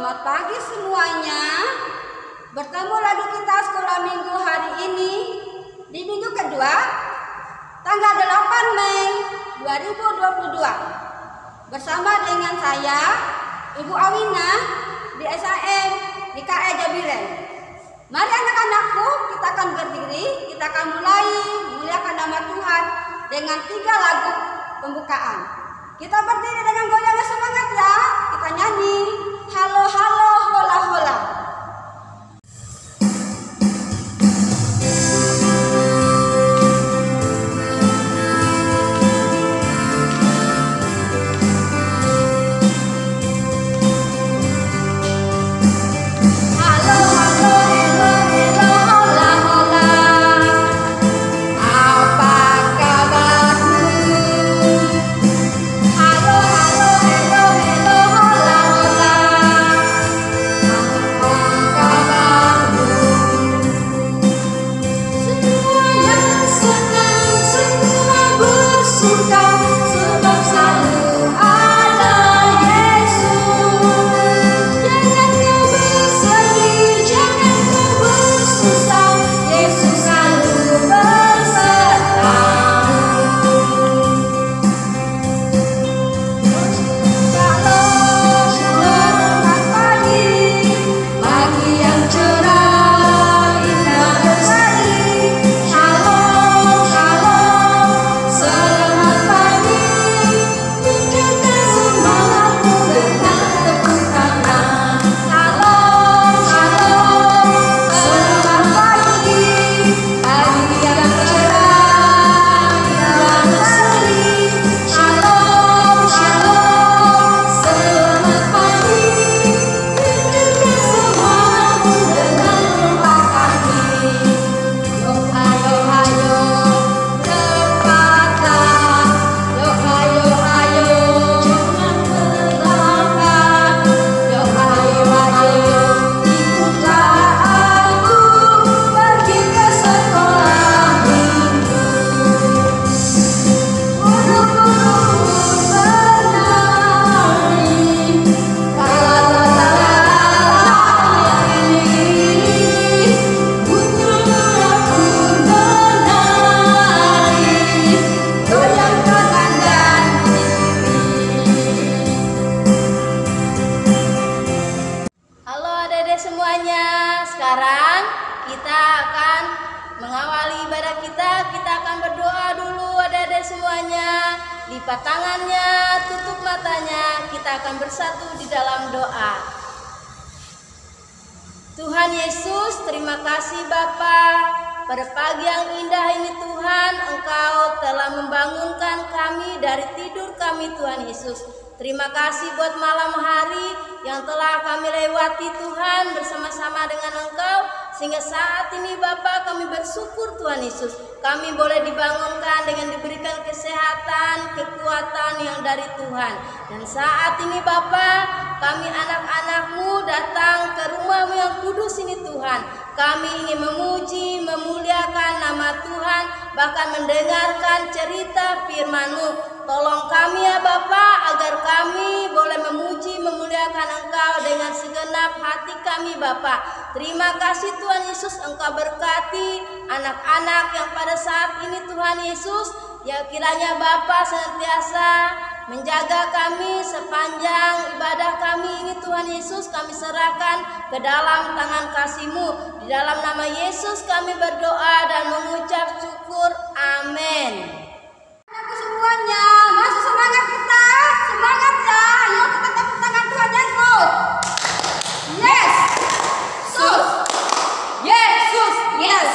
Selamat pagi semuanya. Bertemu lagi kita sekolah minggu hari ini di minggu kedua tanggal 8 Mei 2022 bersama dengan saya Ibu Awina di SAM di KE Jabiren. Mari anak-anakku, kita akan berdiri, kita akan mulai memuliakan nama Tuhan dengan 3 lagu pembukaan. Kita berdiri dengan goyangnya semangat ya. Kita nyanyi halo halo hola hola. Lipat tangannya, tutup matanya, kita akan bersatu di dalam doa. Tuhan Yesus, terima kasih Bapa. Pada pagi yang indah ini Tuhan, Engkau telah membangunkan kami dari tidur kami Tuhan Yesus. Terima kasih buat malam hari yang telah kami lewati Tuhan bersama-sama dengan Engkau. Sehingga saat ini Bapa kami bersyukur Tuhan Yesus. Kami boleh dibangunkan dengan diberikan kesehatan, kekuatan yang dari Tuhan. Dan saat ini Bapa, kami anak-anak-Mu datang ke rumah-Mu yang kudus ini Tuhan. Kami ingin memuji, memuliakan nama Tuhan, bahkan mendengarkan cerita firman-Mu. Tolong kami ya Bapa, agar kami boleh memuji, memuliakan Engkau dengan segenap hati kami Bapa. Terima kasih Tuhan Yesus, Engkau berkati anak-anak yang pada saat ini Tuhan Yesus. Ya kiranya Bapa senantiasa menjaga kami sepanjang ibadah kami ini Tuhan Yesus. Kami serahkan ke dalam tangan kasih-Mu. Di dalam nama Yesus kami berdoa dan mengucap syukur. Amin. Anakku semuanya, masih semangat kita? Semangat ya. Yuk kita tepuk tangan Tuhan Yesus. Yes. Sus. Yesus. Yes.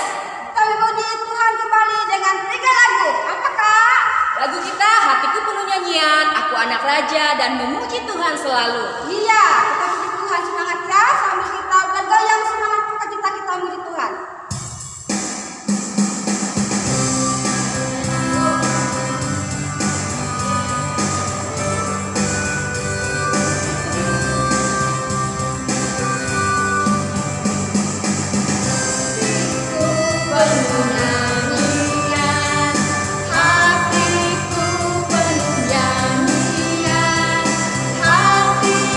Kami puji Tuhan kembali dengan 3 lagu. Apakah? Lagu kita Hatiku Penuh Nyanyian, Aku Anak Raja, dan Memuji Tuhan Selalu. Iya, kita puji Tuhan semangat ya. Sambil kita bergoyang semangat kita muji Tuhan. Hatiku penuh nyanyian, hatiku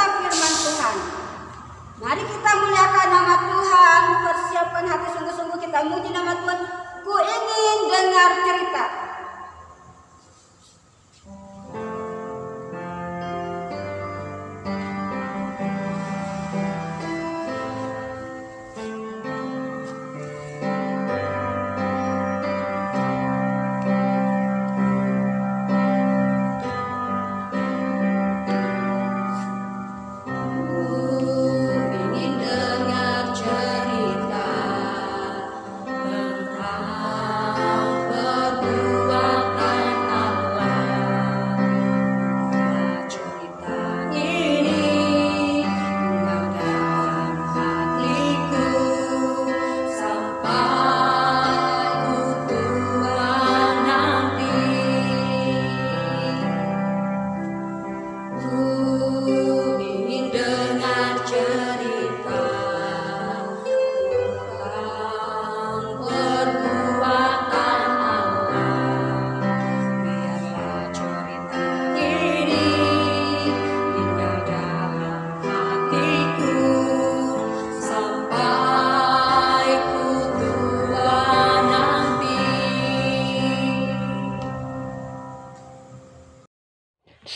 tentang firman Tuhan. Mari kita muliakan nama Tuhan, persiapkan hati sungguh-sungguh kita muji nama Tuhan. Ku ingin dengar cerita.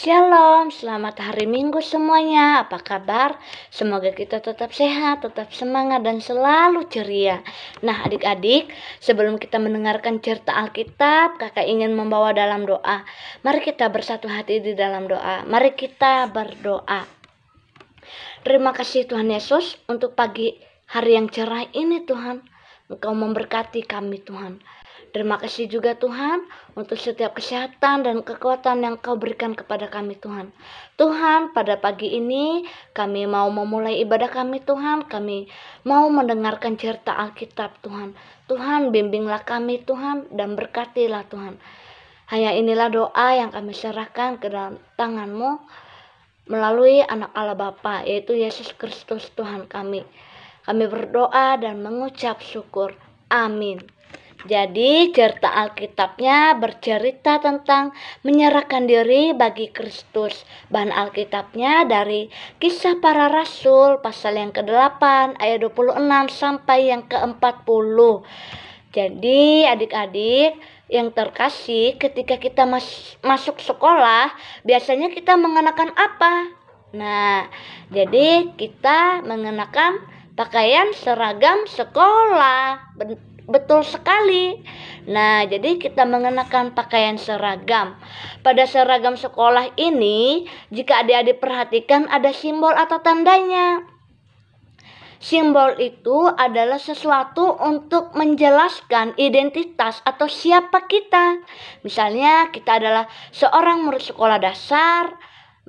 Shalom, selamat hari Minggu semuanya. Apa kabar? Semoga kita tetap sehat, tetap semangat, dan selalu ceria. Nah, adik-adik, sebelum kita mendengarkan cerita Alkitab, kakak ingin membawa dalam doa. Mari kita bersatu hati di dalam doa. Mari kita berdoa. Terima kasih Tuhan Yesus untuk pagi hari yang cerah ini Tuhan. Engkau memberkati kami Tuhan. Terima kasih juga Tuhan untuk setiap kesehatan dan kekuatan yang Kau berikan kepada kami Tuhan. Tuhan, pada pagi ini kami mau memulai ibadah kami Tuhan. Kami mau mendengarkan cerita Alkitab Tuhan. Tuhan, bimbinglah kami Tuhan dan berkatilah Tuhan. Hanya inilah doa yang kami serahkan ke dalam tangan-Mu melalui anak Allah Bapa, yaitu Yesus Kristus Tuhan kami. Kami berdoa dan mengucap syukur. Amin. Jadi cerita Alkitabnya bercerita tentang menyerahkan diri bagi Kristus. Bahan Alkitabnya dari Kisah Para Rasul pasal yang ke-8 ayat 26 sampai yang ke-40. Jadi adik-adik yang terkasih, ketika kita masuk sekolah, biasanya kita mengenakan apa? Nah, jadi kita mengenakan pakaian seragam sekolah. Betul sekali. Nah, jadi kita mengenakan pakaian seragam. Pada seragam sekolah ini, jika adik-adik perhatikan ada simbol atau tandanya. Simbol itu adalah sesuatu untuk menjelaskan identitas atau siapa kita. Misalnya kita adalah seorang murid sekolah dasar,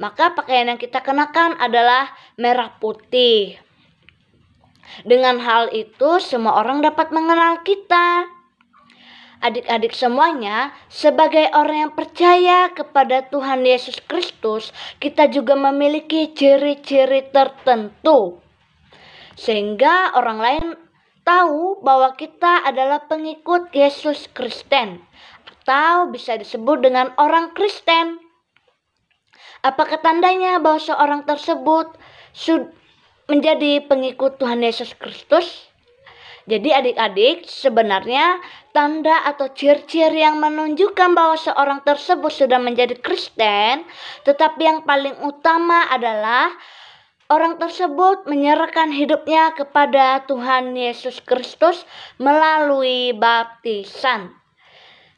maka pakaian yang kita kenakan adalah merah putih. Dengan hal itu semua orang dapat mengenal kita. Adik-adik semuanya, sebagai orang yang percaya kepada Tuhan Yesus Kristus, kita juga memiliki ciri-ciri tertentu. Sehingga orang lain tahu bahwa kita adalah pengikut Yesus Kristen. Atau bisa disebut dengan orang Kristen. Apakah tandanya bahwa seorang tersebut menjadi pengikut Tuhan Yesus Kristus? Jadi adik-adik, sebenarnya tanda atau ciri-ciri yang menunjukkan bahwa seorang tersebut sudah menjadi Kristen, tetapi yang paling utama adalah orang tersebut menyerahkan hidupnya kepada Tuhan Yesus Kristus melalui baptisan.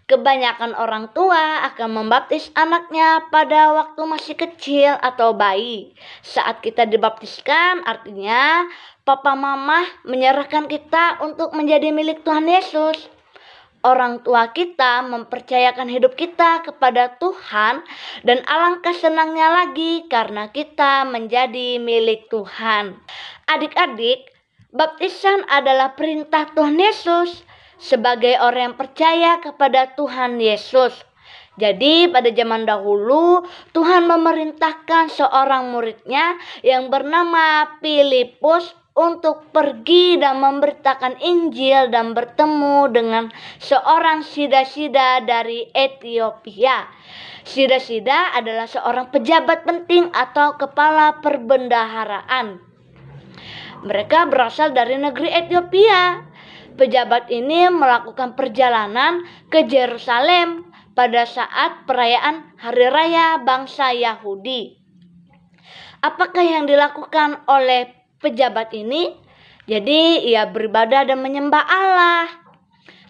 Kebanyakan orang tua akan membaptis anaknya pada waktu masih kecil atau bayi. Saat kita dibaptiskan, artinya papa mama menyerahkan kita untuk menjadi milik Tuhan Yesus. Orang tua kita mempercayakan hidup kita kepada Tuhan, dan alangkah senangnya lagi karena kita menjadi milik Tuhan. Adik-adik, baptisan adalah perintah Tuhan Yesus sebagai orang yang percaya kepada Tuhan Yesus. Jadi pada zaman dahulu Tuhan memerintahkan seorang muridnya yang bernama Filipus untuk pergi dan memberitakan Injil dan bertemu dengan seorang Sida-Sida dari Ethiopia. Sida-Sida adalah seorang pejabat penting atau kepala perbendaharaan. Mereka berasal dari negeri Ethiopia. Pejabat ini melakukan perjalanan ke Yerusalem pada saat perayaan Hari Raya bangsa Yahudi. Apakah yang dilakukan oleh pejabat ini? Jadi ia beribadah dan menyembah Allah.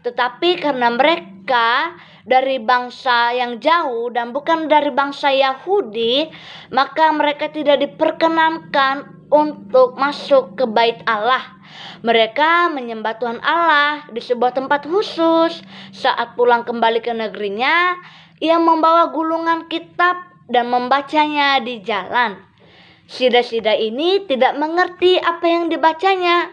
Tetapi karena mereka dari bangsa yang jauh dan bukan dari bangsa Yahudi, maka mereka tidak diperkenankan untuk masuk ke bait Allah. Mereka menyembah Tuhan Allah di sebuah tempat khusus. Saat pulang kembali ke negerinya, ia membawa gulungan kitab dan membacanya di jalan. Sida-sida ini tidak mengerti apa yang dibacanya.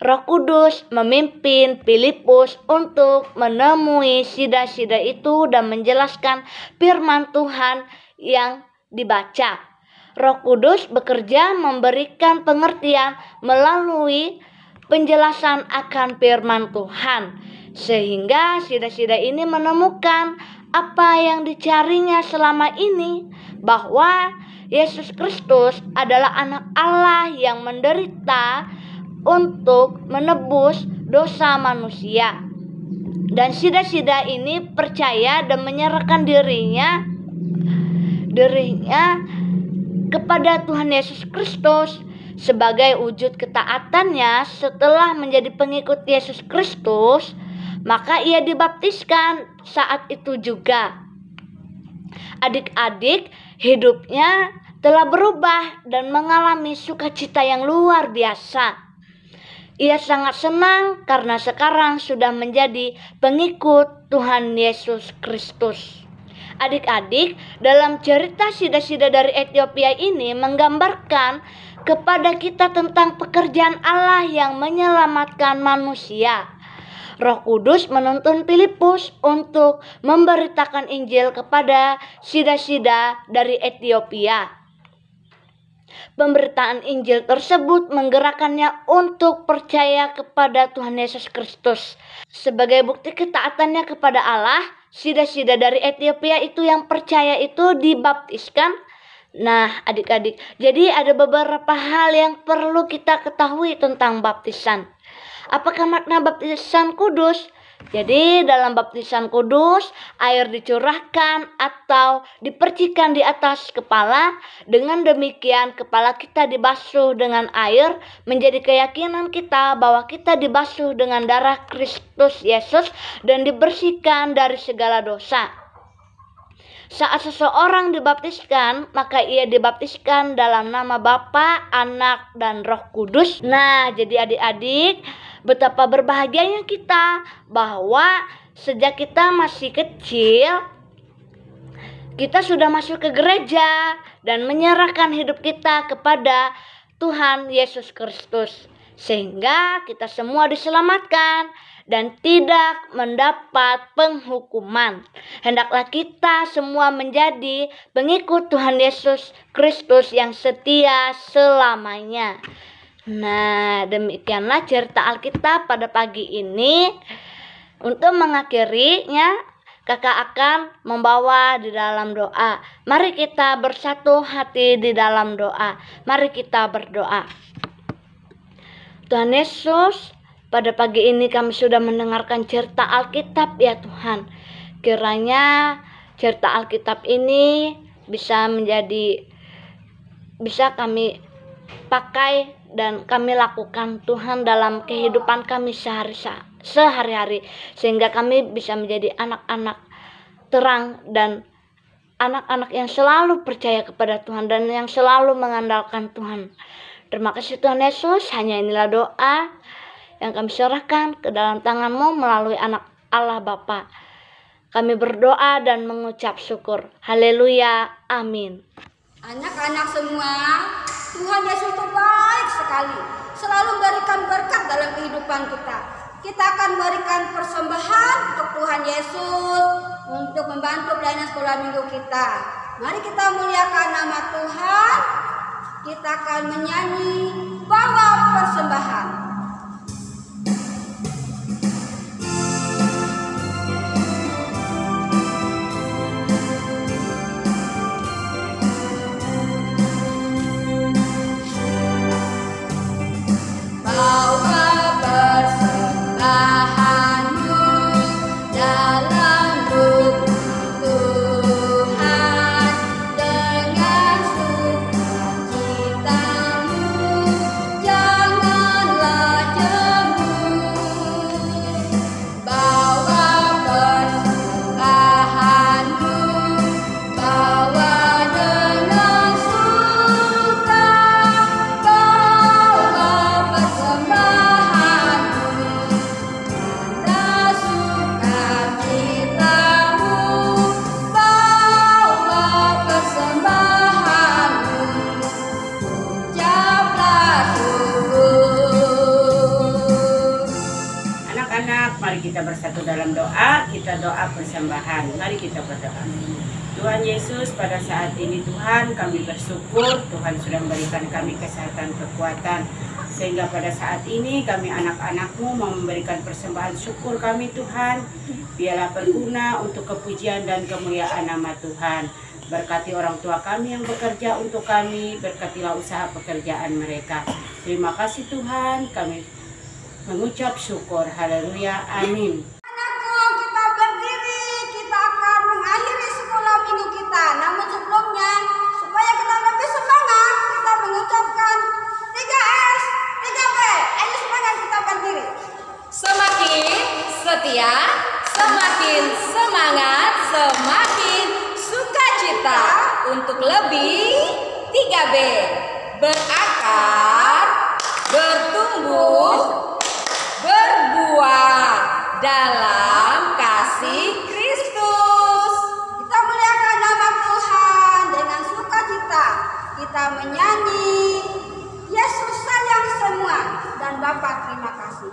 Roh Kudus memimpin Filipus untuk menemui sida-sida itu dan menjelaskan firman Tuhan yang dibaca. Roh Kudus bekerja memberikan pengertian melalui penjelasan akan firman Tuhan, sehingga sida-sida ini menemukan apa yang dicarinya selama ini, bahwa Yesus Kristus adalah anak Allah yang menderita untuk menebus dosa manusia. Dan sida-sida ini percaya dan menyerahkan dirinya kepada Tuhan Yesus Kristus. Sebagai wujud ketaatannya setelah menjadi pengikut Yesus Kristus, maka ia dibaptiskan saat itu juga. Adik-adik, hidupnya telah berubah dan mengalami sukacita yang luar biasa. Ia sangat senang karena sekarang sudah menjadi pengikut Tuhan Yesus Kristus. Adik-adik, dalam cerita sida-sida dari Ethiopia ini menggambarkan kepada kita tentang pekerjaan Allah yang menyelamatkan manusia. Roh Kudus menuntun Filipus untuk memberitakan Injil kepada sida-sida dari Ethiopia. Pemberitaan Injil tersebut menggerakkannya untuk percaya kepada Tuhan Yesus Kristus. Sebagai bukti ketaatannya kepada Allah, sida-sida dari Ethiopia itu yang percaya itu dibaptiskan. Nah, adik-adik, jadi ada beberapa hal yang perlu kita ketahui tentang baptisan. Apakah makna baptisan kudus? Jadi dalam baptisan kudus, air dicurahkan atau dipercikan di atas kepala. Dengan demikian kepala kita dibasuh dengan air, menjadi keyakinan kita bahwa kita dibasuh dengan darah Kristus Yesus dan dibersihkan dari segala dosa. Saat seseorang dibaptiskan, maka ia dibaptiskan dalam nama Bapa, Anak, dan Roh Kudus. Nah, jadi adik-adik, betapa berbahagianya kita bahwa sejak kita masih kecil, kita sudah masuk ke gereja dan menyerahkan hidup kita kepada Tuhan Yesus Kristus. Sehingga kita semua diselamatkan dan tidak mendapat penghukuman. Hendaklah kita semua menjadi pengikut Tuhan Yesus Kristus yang setia selamanya. Nah, demikianlah cerita Alkitab pada pagi ini. Untuk mengakhirinya, kakak akan membawa di dalam doa. Mari kita bersatu hati di dalam doa. Mari kita berdoa. Tuhan Yesus, pada pagi ini kami sudah mendengarkan cerita Alkitab ya Tuhan. Kiranya cerita Alkitab ini bisa kami pakai dan kami lakukan Tuhan dalam kehidupan kami sehari-hari. Sehingga kami bisa menjadi anak-anak terang dan anak-anak yang selalu percaya kepada Tuhan dan yang selalu mengandalkan Tuhan. Terima kasih Tuhan Yesus, hanya inilah doa yang kami serahkan ke dalam tangan-Mu melalui anak Allah Bapa. Kami berdoa dan mengucap syukur. Haleluya, amin. Anak-anak semua, Tuhan Yesus itu baik sekali. Selalu memberikan berkat dalam kehidupan kita. Kita akan memberikan persembahan untuk Tuhan Yesus untuk membantu pelayanan sekolah minggu kita. Mari kita muliakan nama Tuhan. Kita akan menyanyi bawa persembahan. Mari kita bersatu dalam doa, kita doa persembahan. Mari kita berdoa. Tuhan Yesus, pada saat ini Tuhan kami bersyukur Tuhan sudah memberikan kami kesehatan, kekuatan, sehingga pada saat ini kami anak-anak-Mu mau memberikan persembahan syukur kami Tuhan. Biarlah berguna untuk kepujian dan kemuliaan nama Tuhan. Berkati orang tua kami yang bekerja untuk kami, berkatilah usaha pekerjaan mereka. Terima kasih Tuhan, kami mengucap syukur. Haleluya, amin. Anakku, kita berdiri, kita akan mengakhiri sekolah minggu kita. Namun sebelumnya, supaya kita lebih semangat, kita mengucapkan 3S, 3B. Ayo semangat kita berdiri. Semakin setia, semakin semangat, semakin sukacita. Untuk lebih 3B, berakar, bertumbuh, berbuah dalam kasih Kristus. Kita muliakan nama Tuhan dengan sukacita. Kita menyanyi, Yesus sayang semua, dan Bapa terima kasih.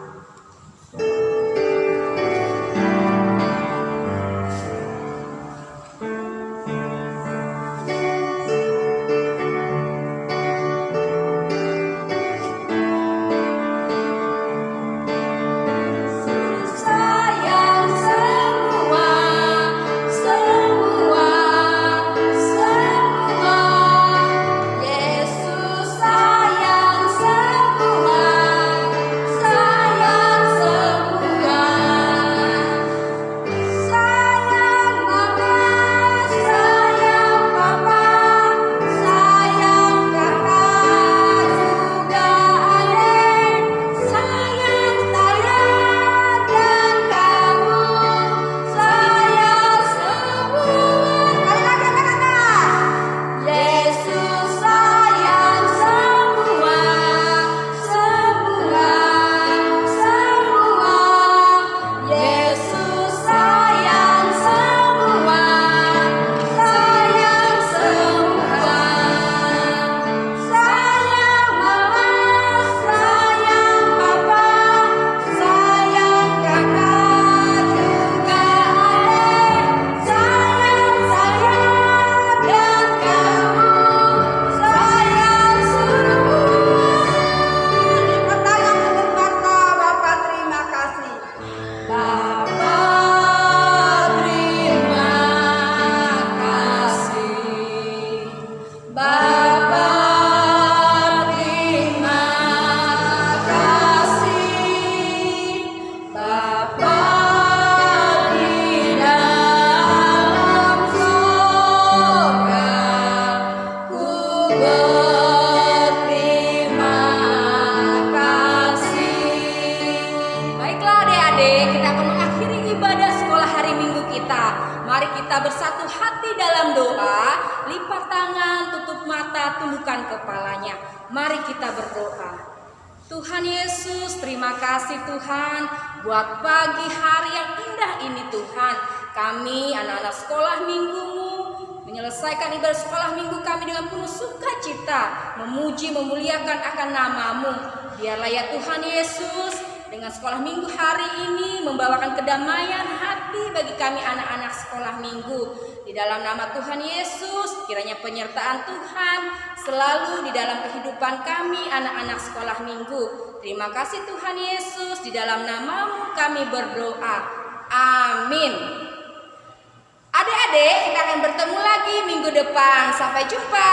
Mari kita bersatu hati dalam doa, lipat tangan, tutup mata, tundukkan kepalanya. Mari kita berdoa. Tuhan Yesus, terima kasih Tuhan buat pagi hari yang indah ini Tuhan. Kami anak-anak sekolah minggu-Mu menyelesaikan ibadah sekolah minggu kami dengan penuh sukacita, memuji, memuliakan akan nama-Mu. Biarlah ya Tuhan Yesus, dengan sekolah minggu hari ini membawakan kedamaian hati bagi kami anak-anak sekolah minggu. Di dalam nama Tuhan Yesus, kiranya penyertaan Tuhan selalu di dalam kehidupan kami anak-anak sekolah minggu. Terima kasih Tuhan Yesus, di dalam nama-Mu kami berdoa. Amin. Adik-adik, kita akan bertemu lagi minggu depan. Sampai jumpa.